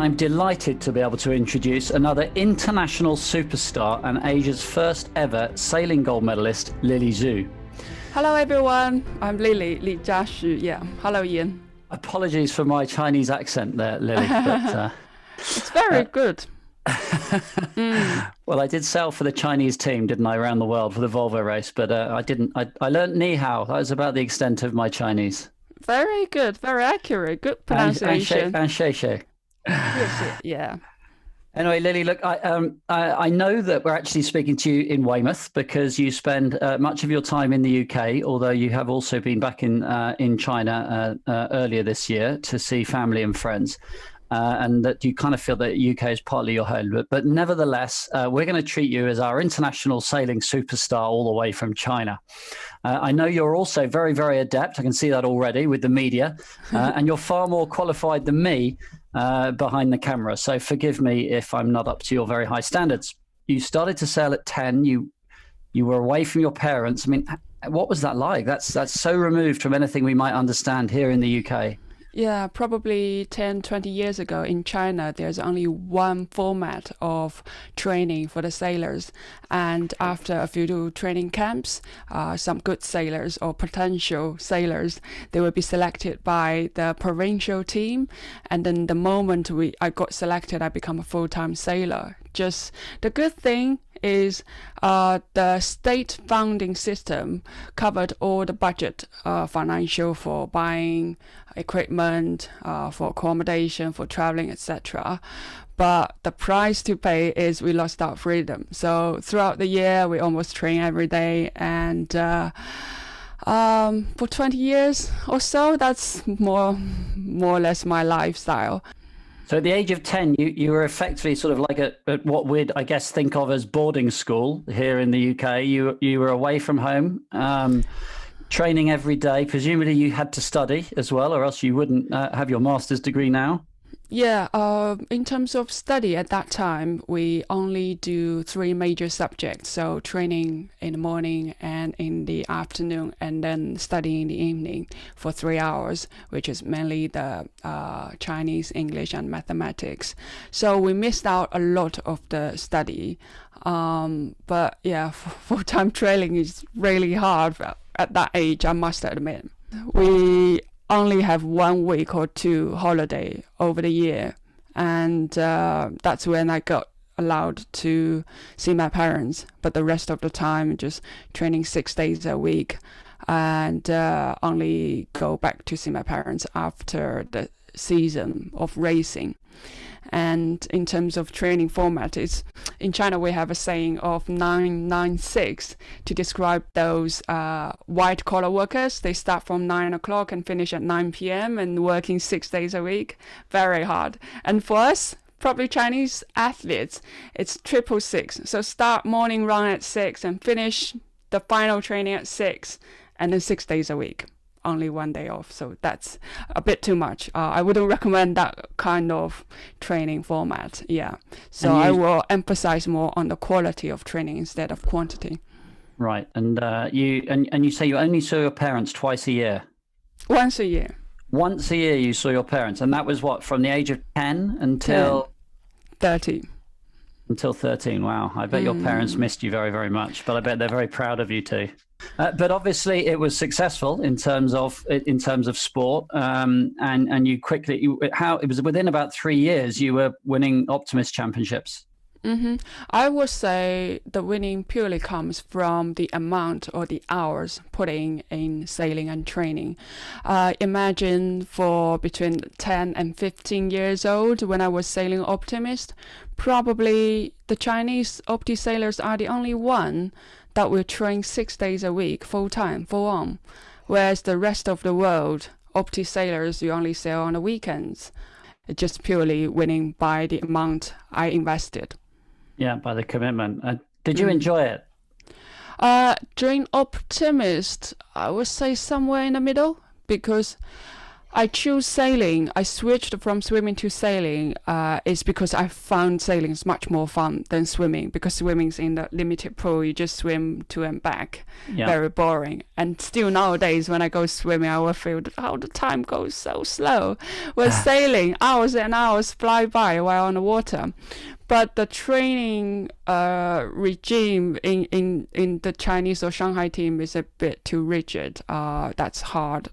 I'm delighted to be able to introduce another international superstar and Asia's first ever sailing gold medalist, Lily Xi. Hello everyone, I'm Lijia Lily Xi. Yeah, hello Ian. Apologies for my Chinese accent there, Lily, but it's very good. Well, I did sail for the Chinese team, didn't I, around the world for the Volvo race, but I didn't. I learned ni hao. That was about the extent of my Chinese. Very good, very accurate, good pronunciation. And shay shay. Yes, yeah. Anyway, Lily, look, I know that we're actually speaking to you in Weymouth because you spend much of your time in the UK, although you have also been back in China earlier this year to see family and friends. And that you kind of feel that UK is partly your home. But nevertheless, we're going to treat you as our international sailing superstar all the way from China. I know you're also very, very adept. I can see that already with the media. And you're far more qualified than me behind the camera. So forgive me if I'm not up to your very high standards. You started to sail at 10. You were away from your parents. I mean, what was that like? That's so removed from anything we might understand here in the UK. Yeah, probably 10, 20 years ago in China, there's only one format of training for the sailors. And after a few training camps, some good sailors or potential sailors, they will be selected by the provincial team. And then the moment I got selected, I become a full-time sailor. Just the good thing is the state funding system covered all the budget financial for buying equipment, for accommodation, for traveling, etc. But the price to pay is we lost our freedom. So throughout the year, we almost train every day. And for 20 years or so, that's more or less my lifestyle. So at the age of 10, you were effectively sort of like at what we'd, I guess, think of as boarding school here in the UK. You were away from home, training every day. Presumably you had to study as well, or else you wouldn't have your master's degree now. Yeah, in terms of study at that time, we only do 3 major subjects. So training in the morning and in the afternoon, and then studying in the evening for 3 hours, which is mainly the Chinese, English, and mathematics. So we missed out a lot of the study. But yeah, full-time training is really hard at that age, I must admit. We only have 1 week or 2 holiday over the year, and that's when I got allowed to see my parents. But the rest of the time just training 6 days a week, and only go back to see my parents after the season of racing. And in terms of training format, in China we have a saying of 996 to describe those white collar workers. They start from 9 o'clock and finish at 9 p.m. and working 6 days a week. Very hard. And for us, probably Chinese athletes, it's 666. So start morning run at 6 and finish the final training at 6, and then 6 days a week. Only 1 day off, so that's a bit too much. I wouldn't recommend that kind of training format. Yeah, so I will emphasize more on the quality of training instead of quantity. Right, and you say you only saw your parents twice a year. Once a year. Once a year you saw your parents, and that was what, from the age of 10 until 13. Until 13. Wow, I bet your parents missed you very, very much, but I bet they're very proud of you too. But obviously it was successful in terms of sport, and you quickly it was within about 3 years you were winning Optimist championships. I would say the winning purely comes from the amount or the hours putting in sailing and training. Imagine for between 10 and 15 years old when I was sailing Optimist, probably the Chinese Opti sailors are the only one that will train 6 days a week, full time, full on. Whereas the rest of the world, Opti sailors, you only sail on the weekends. It's just purely winning by the amount I invested. Yeah, by the commitment. Did you enjoy it? During Optimist, I would say somewhere in the middle, because I choose sailing. I switched from swimming to sailing. Is because I found sailing is much more fun than swimming, because swimming's in the limited pool. You just swim to and back. Yeah. Very boring. And still nowadays, when I go swimming, I will feel how the time goes so slow. With sailing, hours and hours fly by while on the water. But the training regime in the Chinese or Shanghai team is a bit too rigid. That's hard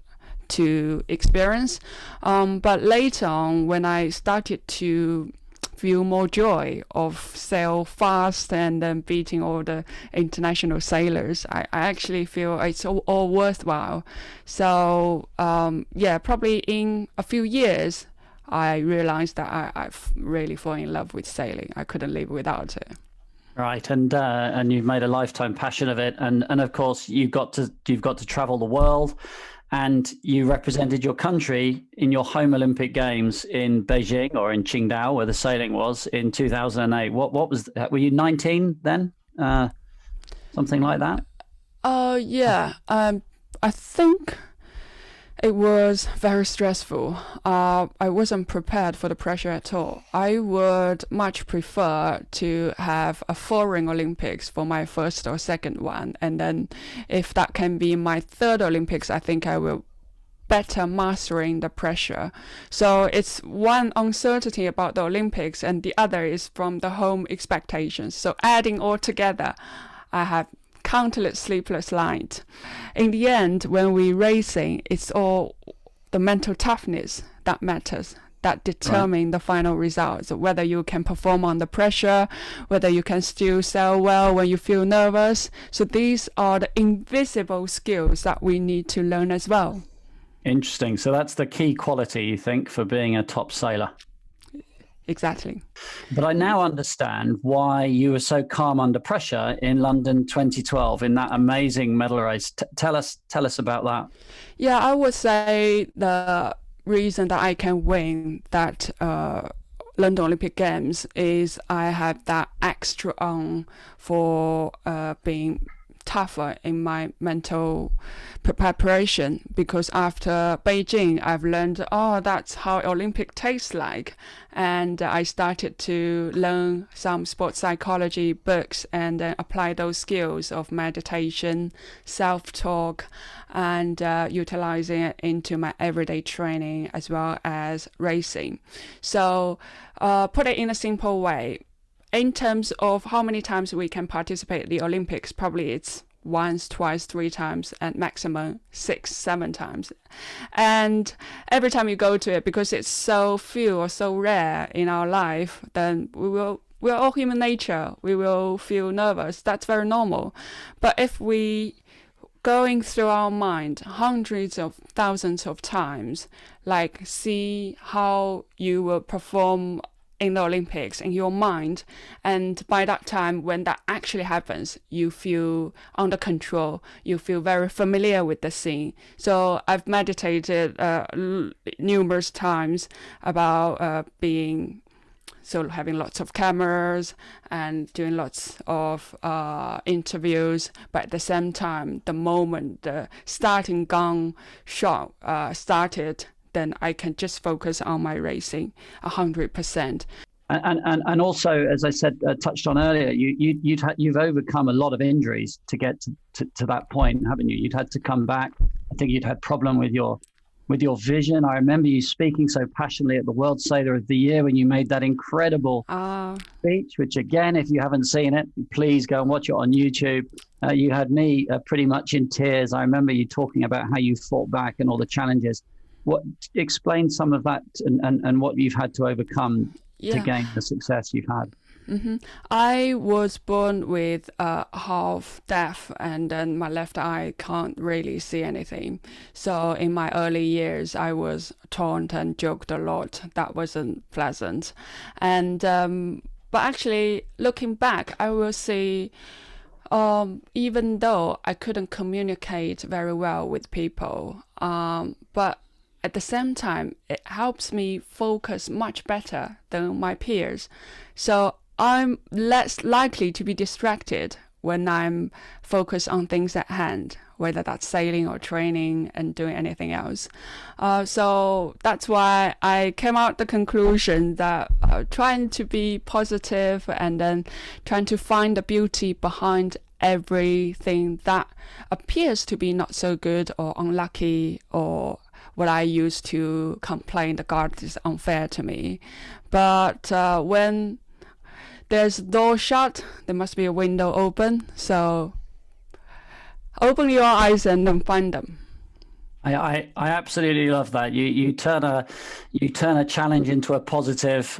to experience. But later on, when I started to feel more joy of sail fast and then beating all the international sailors, I actually feel it's all worthwhile. So probably in a few years, I realized that I've really fallen in love with sailing. I couldn't live without it. Right, and you've made a lifetime passion of it, and of course you've got to travel the world, and you represented your country in your home Olympic Games in Beijing, or in Qingdao, where the sailing was, in 2008. What was that? Were you 19 then? Something like that? I think it was very stressful. I wasn't prepared for the pressure at all. I would much prefer to have a foreign Olympics for my first or second one. And then if that can be my third Olympics, I think I will better mastering the pressure. So it's one uncertainty about the Olympics, and the other is from the home expectations. So adding all together, I have countless sleepless nights. In the end, when we're racing, it's all the mental toughness that matters, that determine the final results. Whether you can perform under pressure, whether you can still sail well when you feel nervous. So these are the invisible skills that we need to learn as well. Interesting. So that's the key quality, you think, for being a top sailor? Exactly. But I now understand why you were so calm under pressure in London 2012 in that amazing medal race. Tell us about that. Yeah, I would say the reason that I can win that London Olympic Games is I have that extra on for being tougher in my mental preparation, because after Beijing I've learned that's how Olympic tastes like, and I started to learn some sports psychology books and apply those skills of meditation, self-talk, and utilizing it into my everyday training as well as racing. So put it in a simple way, in terms of how many times we can participate in the Olympics, probably it's once, twice, 3 times, and maximum 6, 7 times. And every time you go to it, because it's so few or so rare in our life, then we're all human nature. We will feel nervous. That's very normal. But if we going through our mind hundreds of thousands of times, like see how you will perform in the Olympics in your mind, and by that time when that actually happens, you feel under control, you feel very familiar with the scene. So I've meditated numerous times about being having lots of cameras and doing lots of interviews, but at the same time, the moment the starting gun shot started, then I can just focus on my racing 100%. And also, as I said, touched on earlier, you've overcome a lot of injuries to get to that point, haven't you? You'd had to come back. I think you'd had problem with your vision. I remember you speaking so passionately at the World Sailor of the Year when you made that incredible speech, which again, if you haven't seen it, please go and watch it on YouTube. You had me pretty much in tears. I remember you talking about how you fought back and all the challenges. Explain some of that and what you've had to overcome to gain the success you've had. Mm-hmm. I was born with half deaf, and then my left eye can't really see anything. So in my early years, I was taunted and joked a lot. That wasn't pleasant. And but actually, looking back, I will see, even though I couldn't communicate very well with people, but at the same time, it helps me focus much better than my peers. So I'm less likely to be distracted when I'm focused on things at hand, whether that's sailing or training and doing anything else. So that's why I came out the conclusion that trying to be positive and then trying to find the beauty behind everything that appears to be not so good or unlucky, or what I used to complain the God is unfair to me. But when there's a door shut, there must be a window open. So open your eyes and then find them. I absolutely love that. You turn a challenge into a positive.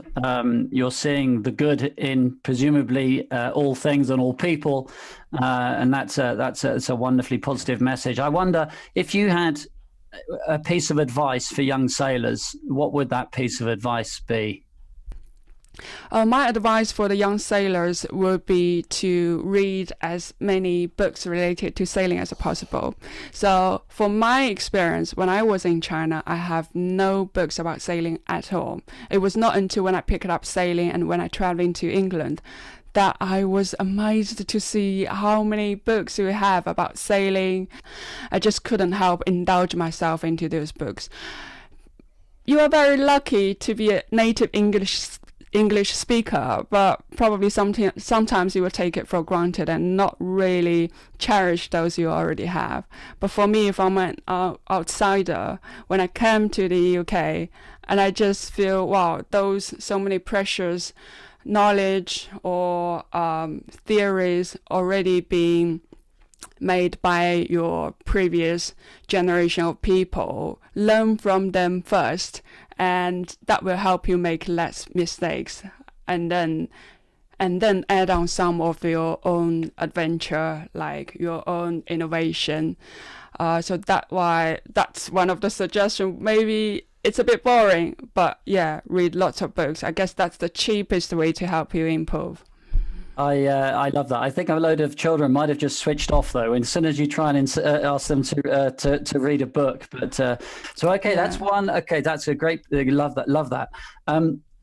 You're seeing the good in presumably all things and all people, and that's a wonderfully positive message. I wonder if you had a piece of advice for young sailors, what would that piece of advice be? My advice for the young sailors would be to read as many books related to sailing as possible. So from my experience, when I was in China, I have no books about sailing at all. It was not until when I picked up sailing and when I traveled into England that I was amazed to see how many books we have about sailing. I just couldn't help indulge myself into those books. You are very lucky to be a native English speaker, but probably sometimes you will take it for granted and not really cherish those you already have. But for me, if I'm an outsider, when I came to the UK, and I just feel, wow, those so many precious knowledge or theories already being made by your previous generation of people, learn from them first, and that will help you make less mistakes, and then add on some of your own adventure, like your own innovation. So that's one of the suggestions. Maybe it's a bit boring, but yeah, read lots of books. I guess that's the cheapest way to help you improve. I love that. I think a load of children might have just switched off though, as soon as you try and ask them to read a book. But so okay, yeah. That's one. Okay, that's a great. Love that. Love that.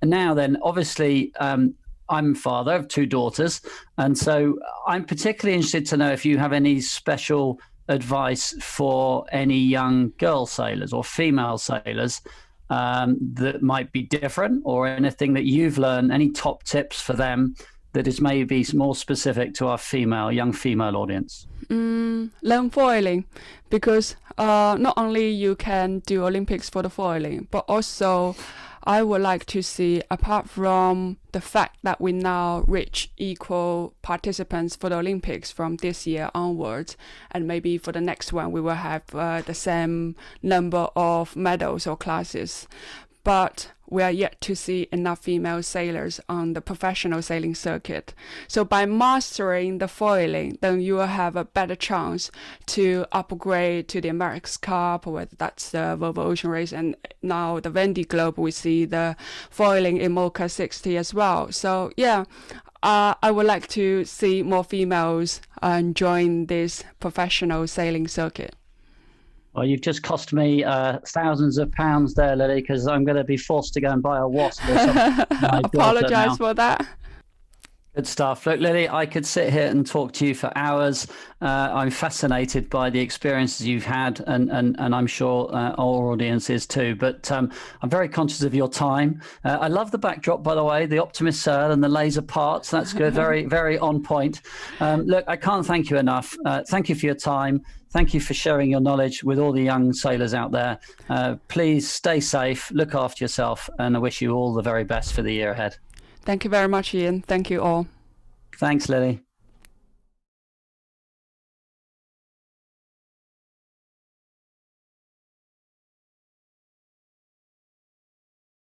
Now then, obviously, I'm a father of two daughters, and so I'm particularly interested to know if you have any special advice for any young girl sailors or female sailors that might be different, or anything that you've learned. Any top tips for them that is maybe more specific to our young female audience? Learn foiling, because not only you can do Olympics for the foiling, but also I would like to see, apart from the fact that we now reach equal participants for the Olympics from this year onwards, and maybe for the next one we will have the same number of medals or classes, but we are yet to see enough female sailors on the professional sailing circuit. So by mastering the foiling, then you will have a better chance to upgrade to the America's Cup, or whether that's the Volvo Ocean Race, and now the Vendée Globe, we see the foiling in Mocha 60 as well. So yeah, I would like to see more females join this professional sailing circuit. Well, you've just cost me thousands of pounds there, Lily, because I'm going to be forced to go and buy a wasp or something. Apologize for that. Good stuff. Look, Lily, I could sit here and talk to you for hours. I'm fascinated by the experiences you've had, and I'm sure our audience is too. But I'm very conscious of your time. I love the backdrop, by the way, the Optimist sail and the laser parts. That's good. Very, very on point. Look, I can't thank you enough. Thank you for your time. Thank you for sharing your knowledge with all the young sailors out there. Please stay safe, look after yourself, and I wish you all the very best for the year ahead. Thank you very much, Ian. Thank you all. Thanks, Lily.